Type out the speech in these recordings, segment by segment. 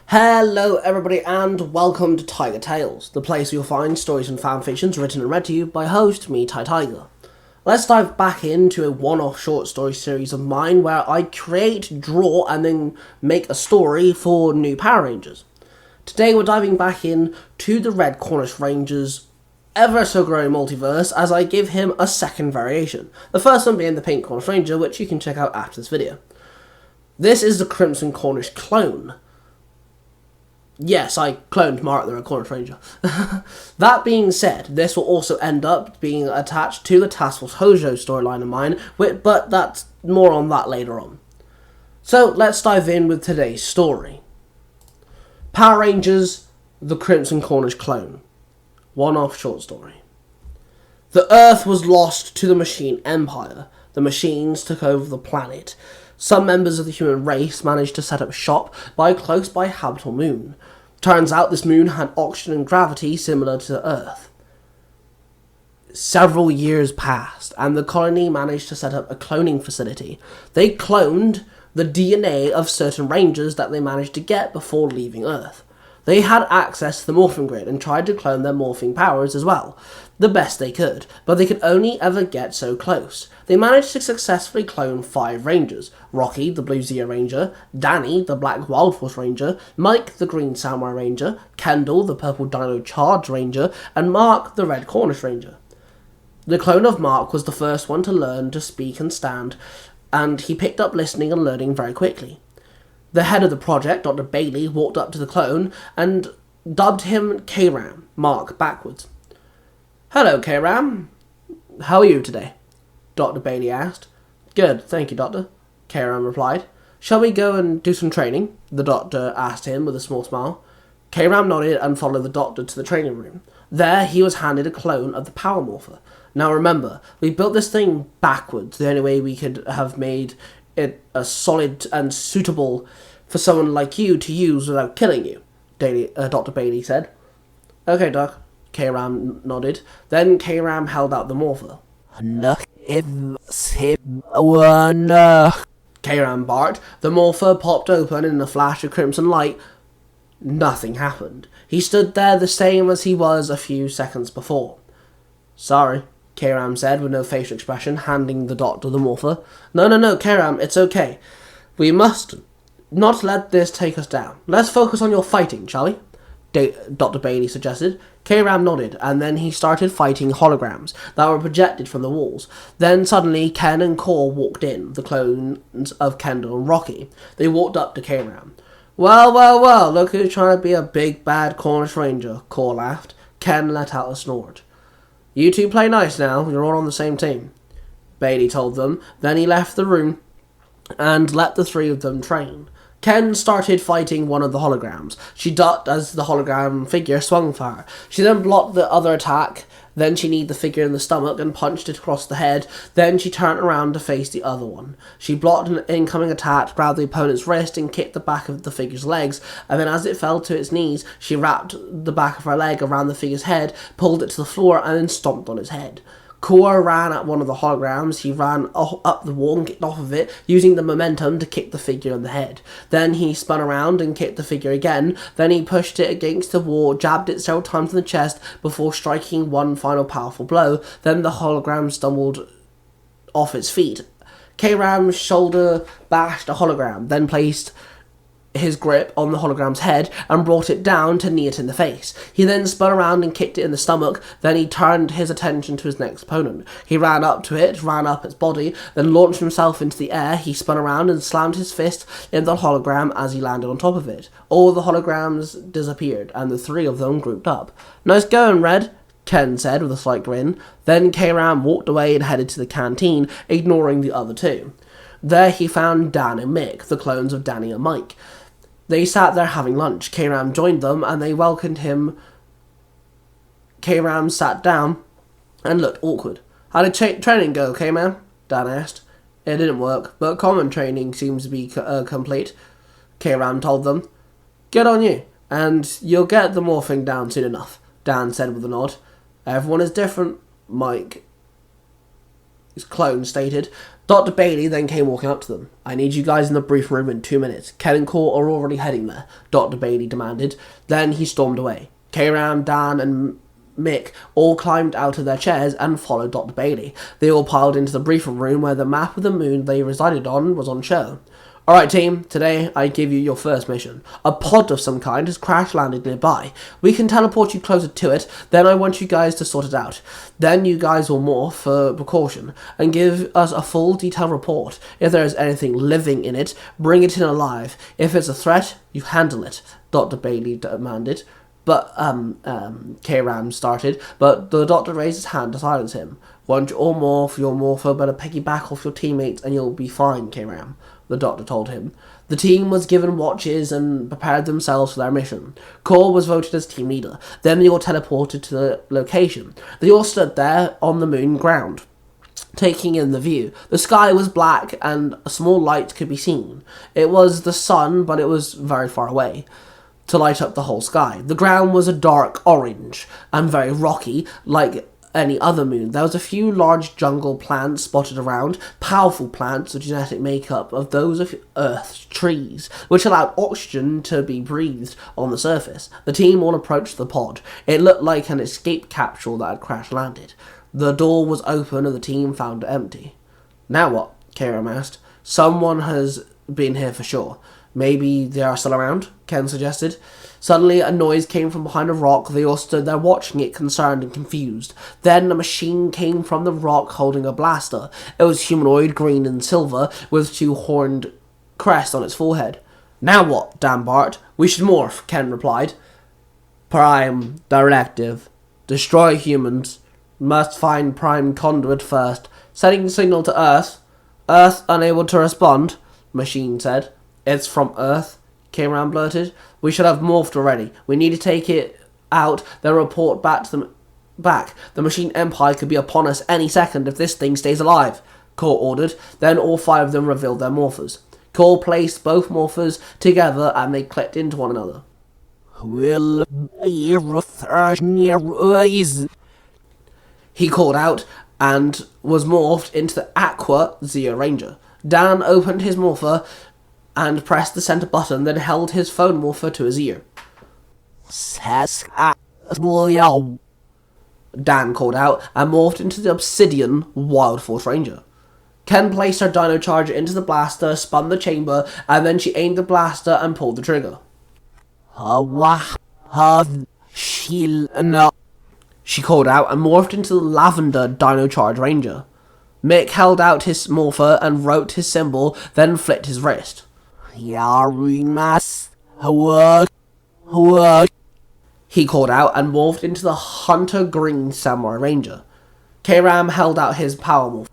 Hello everybody and welcome to Tiger Tales, the place where you'll find stories and fanfictions written and read to you by host me, Tai Tiger. Let's dive back into a one-off short story series of mine where I create, draw and then make a story for new Power Rangers. Today we're diving back in to the Red Cornish Ranger's ever so growing multiverse as I give him a second variation. The first one being the Pink Cornish Ranger, which you can check out after this video. This is the Crimson Cornish clone. Yes, I cloned Mark the Red Cornish Ranger. That being said, this will also end up being attached to the Task Force Hojo storyline of mine, but that's more on that later on. So let's dive in with today's story. Power Rangers, the Crimson Cornish clone. One-off short story. The Earth was lost to the Machine Empire. The machines took over the planet. Some members of the human race managed to set up shop by a close-by habitable moon. Turns out this moon had oxygen and gravity similar to Earth. Several years passed, and the colony managed to set up a cloning facility. They cloned the DNA of certain rangers that they managed to get before leaving Earth. They had access to the morphing grid and tried to clone their morphing powers as well, the best they could, but they could only ever get so close. They managed to successfully clone 5 rangers: Rocky, the Blue Zeo Ranger, Danny, the Black Wild Force Ranger, Mike, the Green Samurai Ranger, Kendall, the Purple Dino Charge Ranger, and Mark, the Red Cornish Ranger. The clone of Mark was the first one to learn to speak and stand, and he picked up listening and learning very quickly. The head of the project, Dr. Bailey, walked up to the clone and dubbed him K-Ram, Mark backwards. "Hello, K-Ram. How are you today?" Dr. Bailey asked. "Good, thank you, Doctor," K-Ram replied. "Shall we go and do some training?" the doctor asked him with a small smile. K-Ram nodded and followed the doctor to the training room. There, he was handed a clone of the Power Morpher. Now remember, we built this thing backwards. The only way we could have made it a solid and suitable for someone like you to use without killing you, Dr. Bailey said. "Okay, Doc," K-Ram nodded. Then K-Ram held out the morpher. K-Ram barked. The morpher popped open in a flash of crimson light. Nothing happened. He stood there the same as he was a few seconds before. "Sorry," K-Ram said with no facial expression, handing the doctor the morpher. No, K-Ram, it's okay. We must not let this take us down. Let's focus on your fighting, shall we?" Dr. Bailey suggested. K-Ram nodded, and then he started fighting holograms that were projected from the walls. Then suddenly Ken and Core walked in, the clones of Kendall and Rocky. They walked up to K-Ram. Well, look who's trying to be a big bad Cornish Ranger," Core laughed. Ken let out a snort. "You two play nice now, you're all on the same team," Bailey told them. Then he left the room and let the 3 of them train. Ken started fighting one of the holograms. She ducked as the hologram figure swung for her. She then blocked the other attack. Then she kneed the figure in the stomach and punched it across the head. Then she turned around to face the other one. She blocked an incoming attack, grabbed the opponent's wrist and kicked the back of the figure's legs. And then as it fell to its knees, she wrapped the back of her leg around the figure's head, pulled it to the floor and then stomped on its head. Core ran at one of the holograms. He ran up the wall and kicked off of it, using the momentum to kick the figure in the head. Then he spun around and kicked the figure again. Then he pushed it against the wall, jabbed it several times in the chest before striking one final powerful blow. Then the hologram stumbled off its feet. K-Ram's shoulder bashed a hologram, then placed his grip on the hologram's head and brought it down to knee it in the face. He then spun around and kicked it in the stomach. Then he turned his attention to his next opponent. He ran up to it, ran up its body, then launched himself into the air. He spun around and slammed his fist in the hologram as he landed on top of it. All the holograms disappeared, and the 3 of them grouped up. "Nice going, Red," Ken said with a slight grin. Then K-Ram walked away and headed to the canteen, ignoring the other 2. There he found Dan and Mick, the clones of Danny and Mike. They sat there having lunch. K-Ram joined them and they welcomed him. K-Ram sat down and looked awkward. "How did training go, K-Man?" Dan asked. "It didn't work, but common training seems to be complete," K-Ram told them. "Good on you, and you'll get the morphing down soon enough," Dan said with a nod. "Everyone is different," Mike, his clone, stated. Dr. Bailey then came walking up to them. "I need you guys in the briefing room in 2 minutes. Ken and Cole are already heading there," Dr. Bailey demanded. Then he stormed away. K-Ram, Dan, and Mick all climbed out of their chairs and followed Dr. Bailey. They all piled into the briefing room where the map of the moon they resided on was on show. "Alright team, today I give you your first mission. A pod of some kind has crash-landed nearby. We can teleport you closer to it, then I want you guys to sort it out. Then you guys will morph for precaution, and give us a full detailed report. If there is anything living in it, bring it in alive. If it's a threat, you handle it," Dr. Bailey demanded. K-Ram started, but the doctor raised his hand to silence him. "Want you all morph, your morpher better piggyback off your teammates and you'll be fine, K-Ram," the doctor told him. The team was given watches and prepared themselves for their mission. Cole was voted as team leader. Then they all teleported to the location. They all stood there on the moon ground, taking in the view. The sky was black and a small light could be seen. It was the sun, but it was very far away to light up the whole sky. The ground was a dark orange and very rocky, like any other moon. There was a few large jungle plants spotted around, powerful plants of genetic makeup of those of Earth's trees, which allowed oxygen to be breathed on the surface. The team all approached the pod. It looked like an escape capsule that had crash-landed. The door was open and the team found it empty. "Now what?" K-Ram asked. "Someone has been here for sure. Maybe they are still around," Ken suggested. Suddenly, a noise came from behind a rock. They all stood there watching it, concerned and confused. Then a machine came from the rock holding a blaster. It was humanoid, green and silver, with 2 horned crests on its forehead. "Now what?" Dan barked. "We should morph," Ken replied. "Prime directive. Destroy humans. Must find Prime Conduit first. Sending signal to Earth." "Earth unable to respond," machine said. "It's from Earth," K-Ram blurted. "We should have morphed already. We need to take it out, then report back to them. The machine empire could be upon us any second if this thing stays alive," Cole ordered. Then all 5 of them revealed their morphers. Cole placed both morphers together and they clicked into one another. "Will be he called out and was morphed into the Aqua Zeo Ranger. Dan opened his morpher and pressed the center button, then held his phone morpher to his ear. Dan called out and morphed into the Obsidian Wild Force Ranger. Ken placed her dino charger into the blaster, spun the chamber, and then she aimed the blaster and pulled the trigger. She called out and morphed into the Lavender Dino Charge Ranger. Mick held out his morpher and wrote his symbol, then flicked his wrist. He called out and morphed into the Hunter Green Samurai Ranger. K-Ram held out his power morph.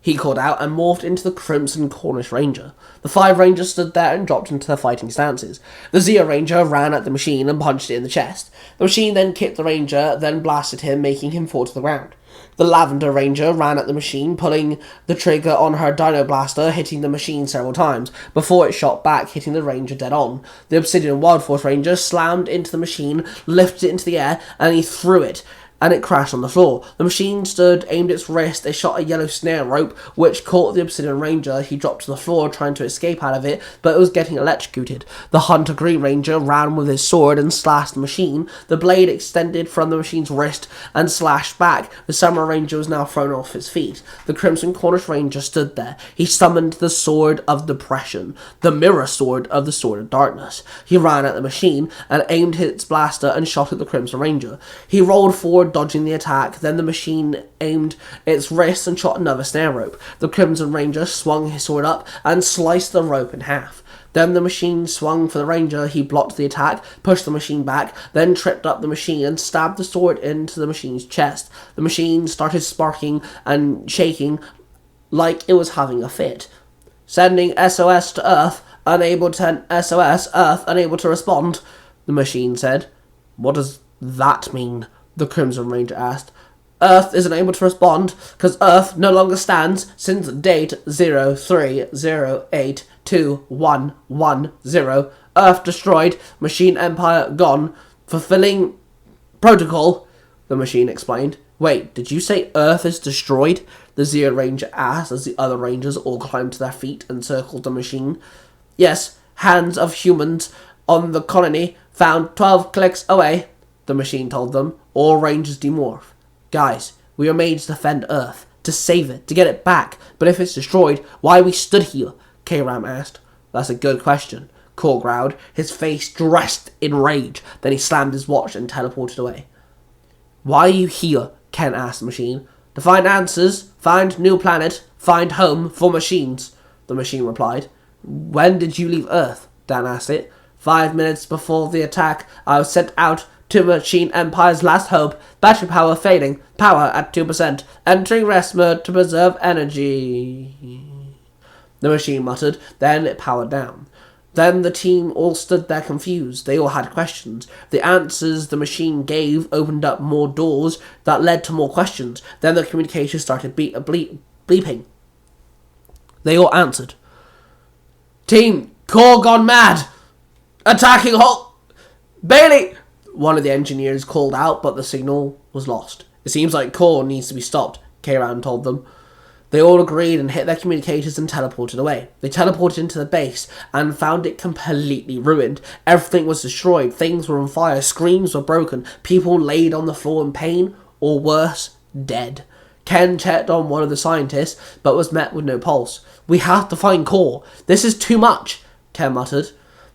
He called out and morphed into the Crimson Cornish Ranger. The 5 Rangers stood there and dropped into their fighting stances. The Zeo Ranger ran at the machine and punched it in the chest. The machine then kicked the Ranger, then blasted him, making him fall to the ground. The Lavender Ranger ran at the machine, pulling the trigger on her Dino Blaster, hitting the machine several times, before it shot back, hitting the Ranger dead on. The Obsidian Wild Force Ranger slammed into the machine, lifted it into the air, and he threw it, and it crashed on the floor. The machine stood, aimed its wrist, it shot a yellow snare rope, which caught the Obsidian Ranger. He dropped to the floor, trying to escape out of it, but it was getting electrocuted. The Hunter Green Ranger ran with his sword and slashed the machine. The blade extended from the machine's wrist and slashed back. The Samurai Ranger was now thrown off his feet. The Crimson Cornish Ranger stood there. He summoned the Sword of Depression, the mirror sword of the Sword of Darkness. He ran at the machine and aimed his blaster and shot at the Crimson Ranger. He rolled forward, dodging the attack. Then the machine aimed its wrist and shot another snare rope. The Crimson Ranger swung his sword up and sliced the rope in half. Then the machine swung for the Ranger. He blocked the attack, pushed the machine back, then tripped up the machine and stabbed the sword into the machine's chest. The machine started sparking and shaking like it was having a fit. Sending SOS to Earth, unable to send SOS, Earth unable to respond, the machine said. What does that mean? The Crimson Ranger asked. Earth isn't able to respond because Earth no longer stands since date 03082110. Earth destroyed, machine empire gone. Fulfilling protocol, the machine explained. Wait, did you say Earth is destroyed? The Zeo Ranger asked as the other Rangers all climbed to their feet and circled the machine. Yes, hands of humans on the colony found 12 clicks away, the machine told them. All Rangers demorph. Guys, we are made to defend Earth, to save it, to get it back. But if it's destroyed, why we stood here? K-Ram asked. That's a good question, Core growled, his face dressed in rage. Then he slammed his watch and teleported away. Why are you here? Ken asked the machine. To find answers, find new planet, find home for machines, the machine replied. When did you leave Earth? Dan asked it. 5 minutes before the attack, I was sent out to Machine Empire's last hope. Battery power fading. Power at 2%. Entering rest mode to preserve energy. The machine muttered. Then it powered down. Then the team all stood there confused. They all had questions. The answers the machine gave opened up more doors that led to more questions. Then the communication started bleeping. They all answered. Team, Core gone mad! Attacking Hulk! Bailey! One of the engineers called out, but the signal was lost. It seems like Core needs to be stopped, K-Ram told them. They all agreed and hit their communicators and teleported away. They teleported into the base and found it completely ruined. Everything was destroyed. Things were on fire. Screens were broken. People laid on the floor in pain, or worse, dead. Ken checked on one of the scientists, but was met with no pulse. We have to find Core. This is too much, Ken muttered.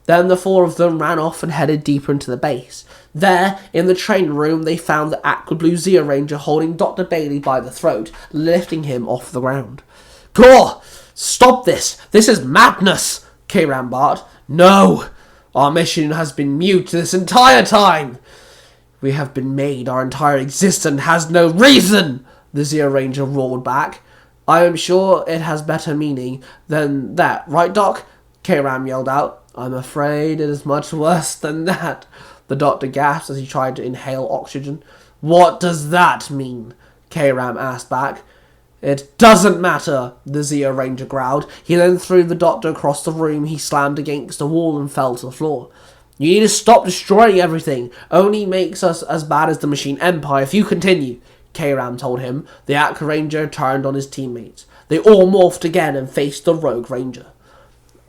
Then the four of them ran off and headed deeper into the base. There, in the training room, they found the Aqua Blue Zeo Ranger holding Dr. Bailey by the throat, lifting him off the ground. Core! Stop this! This is madness! K-Ram barked. No! Our mission has been mute this entire time! We have been made. Our entire existence has no reason! The Zeo Ranger roared back. I am sure it has better meaning than that, right, Doc? K-Ram yelled out. I'm afraid it is much worse than that. The doctor gasped as he tried to inhale oxygen. What does that mean? K-Ram asked back. It doesn't matter, the Zeo Ranger growled. He then threw the doctor across the room. He slammed against a wall and fell to the floor. You need to stop destroying everything. Only makes us as bad as the Machine Empire if you continue, K-Ram told him. The Aqua Ranger turned on his teammates. They all morphed again and faced the Rogue Ranger.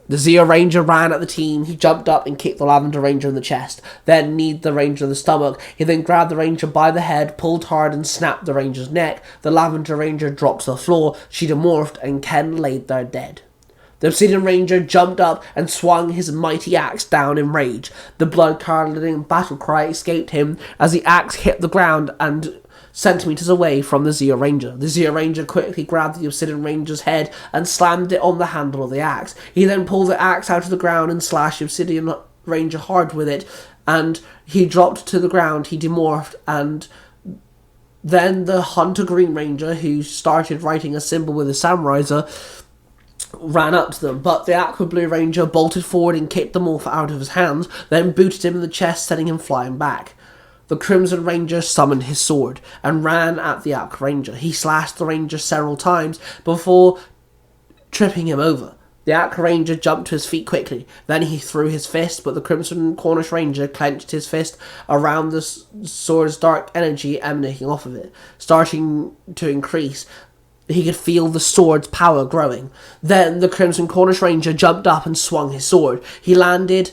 The Zeo Ranger ran at the team. He jumped up and kicked the Lavender Ranger in the chest, then kneed the Ranger in the stomach. He then grabbed the Ranger by the head, pulled hard and snapped the Ranger's neck. The Lavender Ranger dropped to the floor. She demorphed and Ken laid there dead. The Obsidian Ranger jumped up and swung his mighty axe down in rage. The blood-curdling battle cry escaped him as the axe hit the ground and centimeters away from the Zeo Ranger. The Zeo Ranger quickly grabbed the Obsidian Ranger's head and slammed it on the handle of the axe. He then pulled the axe out of the ground and slashed the Obsidian Ranger hard with it, and he dropped to the ground. He demorphed, and then the Hunter Green Ranger, who started writing a symbol with a samurizer, ran up to them, but the Aqua Blue Ranger bolted forward and kicked the morph out of his hands, then booted him in the chest, sending him flying back. The Crimson Ranger summoned his sword and ran at the Aqua Ranger. He slashed the Ranger several times before tripping him over. The Aqua Ranger jumped to his feet quickly. Then he threw his fist, but the Crimson Cornish Ranger clenched his fist around the sword's dark energy emanating off of it, starting to increase. He could feel the sword's power growing. Then the Crimson Cornish Ranger jumped up and swung his sword. He landed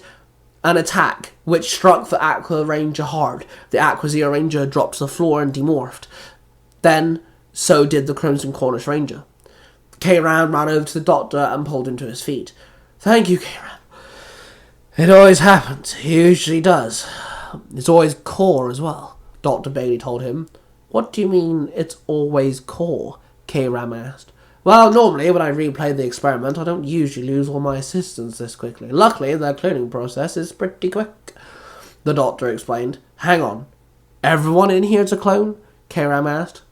an attack which struck the Aqua Ranger hard. The Aqua Zeo Ranger dropped to the floor and demorphed. Then, so did the Crimson Cornish Ranger. K-Ram ran over to the doctor and pulled him to his feet. Thank you, K-Ram. It always happens. It usually does. It's always Core as well, Dr. Bailey told him. What do you mean it's always Core? K-Ram asked. Well, normally when I replay the experiment, I don't usually lose all my assistants this quickly. Luckily, their cloning process is pretty quick, the doctor explained. Hang on. Everyone in here's a clone? K-Ram asked.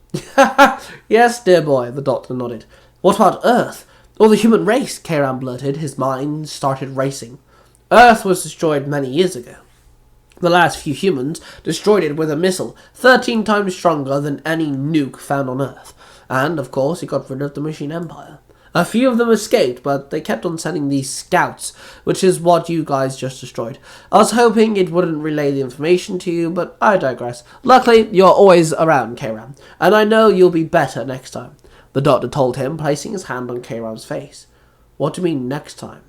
Yes, dear boy, the doctor nodded. What about Earth? Or the human race? K-Ram blurted. His mind started racing. Earth was destroyed many years ago. The last few humans destroyed it with a missile 13 times stronger than any nuke found on Earth. And, of course, he got rid of the Machine Empire. A few of them escaped, but they kept on sending these scouts, which is what you guys just destroyed. I was hoping it wouldn't relay the information to you, but I digress. Luckily, you're always around, K-Ram, and I know you'll be better next time, the doctor told him, placing his hand on K-Ram's face. What do you mean next time?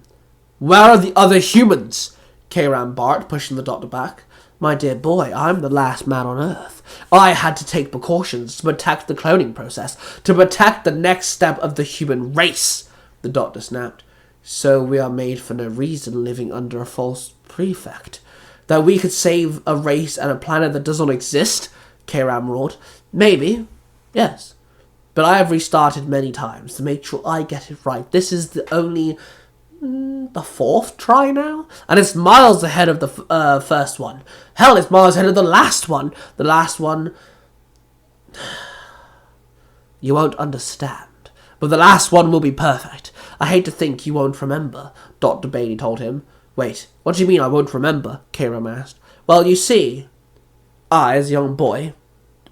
Where are the other humans? K-Ram barked, pushing the doctor back. My dear boy, I'm the last man on Earth. I had to take precautions to protect the cloning process, to protect the next step of the human race, the doctor snapped. So we are made for no reason, living under a false prefect. That we could save a race and a planet that does not exist? K-Ram roared. Maybe, yes. But I have restarted many times to make sure I get it right. This is the fourth try now? And it's miles ahead of the first one. Hell, it's miles ahead of the last one. The last one... You won't understand. But the last one will be perfect. I hate to think you won't remember, Dr. Bailey told him. Wait, what do you mean I won't remember? K-Ram asked. Well, you see, I, as a young boy,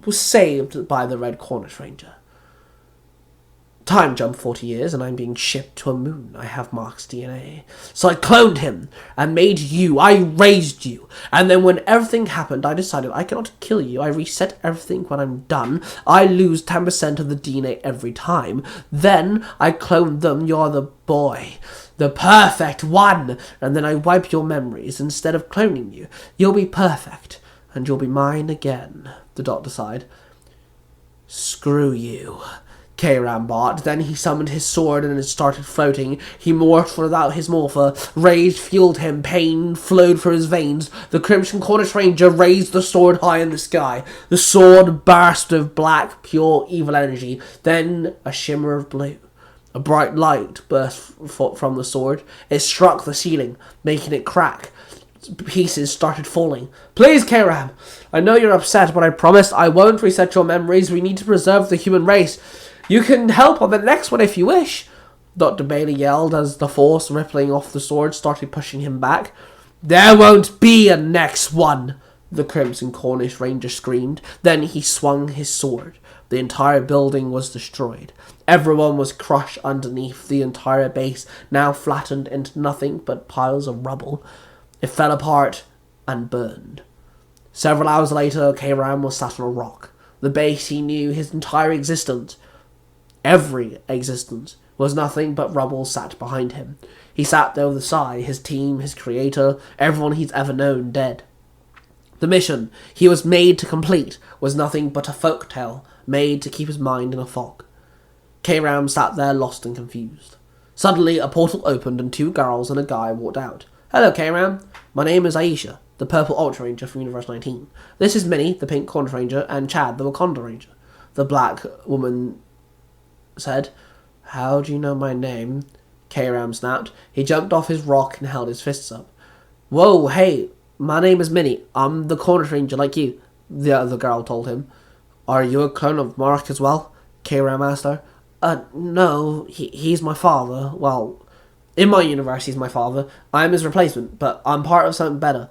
was saved by the Red Cornish Ranger. Time jump 40 years and I'm being shipped to a moon. I have Mark's DNA. So I cloned him and made you. I raised you. And then when everything happened, I decided I cannot kill you. I reset everything when I'm done. I lose 10% of the DNA every time. Then I clone them. You're the boy. The perfect one. And then I wipe your memories instead of cloning you. You'll be perfect. And you'll be mine again, the doctor sighed. Screw you. K-Ram barked. Then he summoned his sword and it started floating. He morphed without his morpher. Rage fueled him. Pain flowed through his veins. The Crimson Cornish Ranger raised the sword high in the sky. The sword burst with black, pure, evil energy. Then a shimmer of blue. A bright light burst from the sword. It struck the ceiling, making it crack. Pieces started falling. Please, K-Ram. I know you're upset, but I promise I won't reset your memories. We need to preserve the human race. You can help on the next one if you wish, Dr. Bailey yelled as the force rippling off the sword started pushing him back. There won't be a next one, the Crimson Cornish Ranger screamed. Then he swung his sword. The entire building was destroyed. Everyone was crushed underneath. The entire base now flattened into nothing but piles of rubble. It fell apart and burned. Several hours later, K-Ram was sat on a rock. The base he knew, his entire existence, every existence, was nothing but rubble sat behind him. He sat there with a sigh, his team, his creator, everyone he's ever known dead. The mission he was made to complete was nothing but a folk tale made to keep his mind in a fog. K-Ram sat there lost and confused. Suddenly, a portal opened and two girls and a guy walked out. Hello, K-Ram. My name is Aisha, the Purple Ultra Ranger from Universe 19. This is Minnie, the Pink Cornish Ranger, and Chad, the Wakanda Ranger. The black woman said. How do you know my name? K-Ram snapped. He jumped off his rock and held his fists up. Whoa, hey, my name is Minnie. I'm the Cornish Ranger like you, the other girl told him. Are you a clone of Mark as well? K-Ram asked her. No, he's my father. Well, in my universe he's my father. I'm his replacement, but I'm part of something better.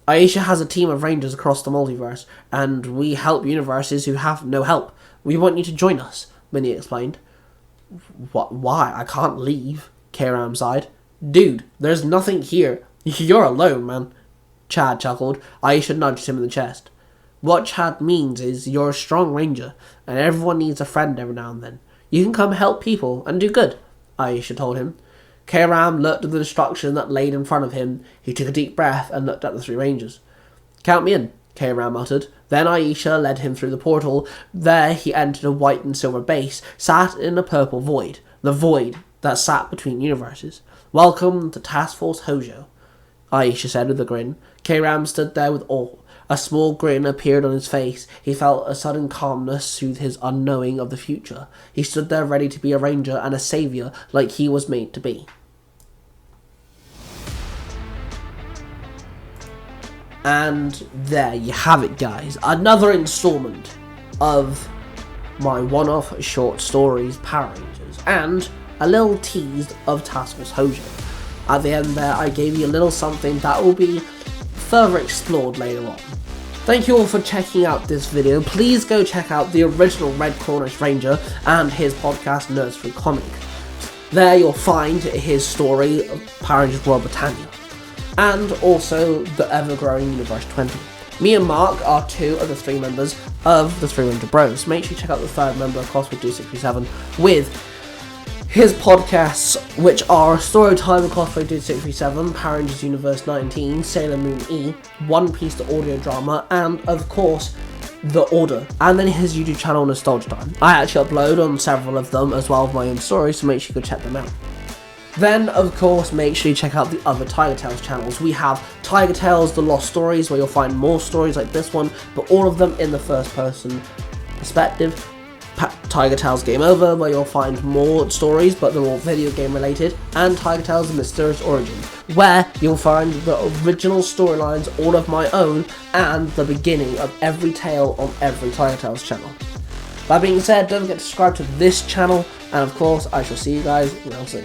Aisha has a team of rangers across the multiverse, and we help universes who have no help. We want you to join us, Minnie explained. What? Why? I can't leave, K-Ram sighed. Dude, there's nothing here. You're alone, man. Chad chuckled. Aisha nudged him in the chest. What Chad means is you're a strong ranger, and everyone needs a friend every now and then. You can come help people and do good, Aisha told him. K-Ram looked at the destruction that laid in front of him. He took a deep breath and looked at the three rangers. Count me in, K-Ram muttered. Then Aisha led him through the portal. There he entered a white and silver base, sat in a purple void, the void that sat between universes. Welcome to Task Force Hojo, Aisha said with a grin. K-Ram stood there with awe. A small grin appeared on his face. He felt a sudden calmness soothe his unknowing of the future. He stood there ready to be a ranger and a savior like he was made to be. And there you have it, guys. Another installment of my one-off short stories, Power Rangers, and a little tease of Task Force Hojo. At the end there, I gave you a little something that will be further explored later on. Thank you all for checking out this video. Please go check out the original Red Cornish Ranger and his podcast, Nerds Through Comic. There you'll find his story of Power Rangers World Britannia, and also the ever-growing Universe 20. Me and Mark are 2 of the 3 members of the 3 Ranger Bros. Make sure you check out the 3rd member, Cosplay 267, with his podcasts, which are Storytime with Cosplay 267, Power Rangers Universe 19, Sailor Moon E, One Piece the audio drama, and of course, The Order. And then his YouTube channel, Nostalgia Time. I actually upload on several of them as well as my own stories, so make sure you go check them out. Then, of course, make sure you check out the other Tiger Tales channels. We have Tiger Tales The Lost Stories, where you'll find more stories like this one, but all of them in the first-person perspective. Tiger Tales Game Over, where you'll find more stories, but they're all video game related. And Tiger Tales The Mysterious Origin, where you'll find the original storylines, all of my own, and the beginning of every tale on every Tiger Tales channel. That being said, don't forget to subscribe to this channel, and of course, I shall see you guys real soon.